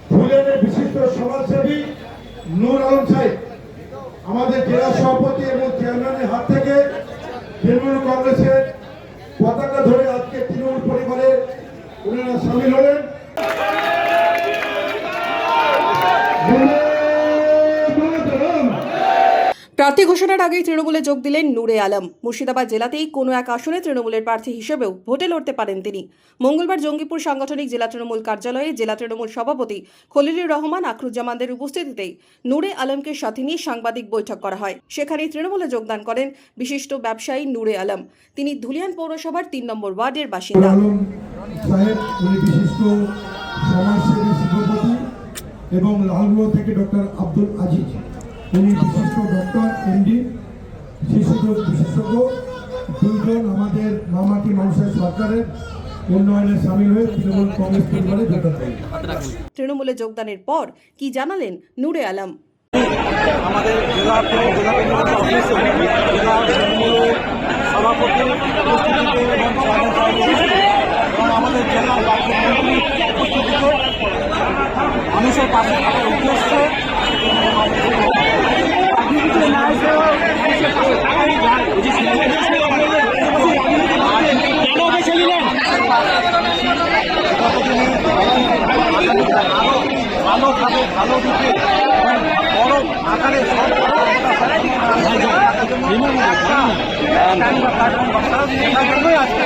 ফুলেনের বিশিষ্ট সমাজসেবী নূর আলম সাহেব আমাদের জেলা সভাপতি এবং চেয়ারম্যানের হাত থেকে তৃণমূল কংগ্রেসের পতাকা ধরে আজকে তৃণমূল পরিবারে ওনারা সামিল হলেন। প্রার্থী ঘোষণার আগেই তৃণমূলে যোগ দিলেন নূরে আলম। মুর্শিদাবাদ জেলাতেই কোনো এক আসনে তৃণমূলের প্রার্থী হিসেবেও ভোটে লড়তে পারেন তিনি। মঙ্গলবার জঙ্গিপুর সাংগঠনিক জেলা তৃণমূল কার্যালয়ে জেলা তৃণমূল সভাপতি খলিলুর রহমান আখরুজ্জামানদের উপস্থিতিতেই নূরে আলমকে সাথে নিয়ে সাংবাদিক বৈঠক করা হয়। সেখানে তৃণমূলে যোগদান করেন বিশিষ্ট ব্যবসায়ী নূরে আলম। তিনি ধুলিয়ান পৌরসভার ৩ নম্বর ওয়ার্ডের বাসিন্দা। এবং লালগড় থেকে ডক্টর আব্দুল আজিজ, উনি বিশিষ্ট ডক্টর এমডি, শিশুরোগ বিশেষজ্ঞ, দুইজন আমাদের মামাটি মানুষের সরকারের উন্নয়নে সামিল হয়ে তৃণমূল কংগ্রেস পরিবারে যোগদান করেন। তৃণমূলে যোগদানের পর কি জানালেন নূরে আলম? আমাদের জেলা সভাপতি উপস্থিতিতে এবং আমাদের জেলার উপস্থিতিতে মানুষের পাশে থাকার উদ্দেশ্যে ভালোভাবে ভালো দিকে বড় আকারে আজকে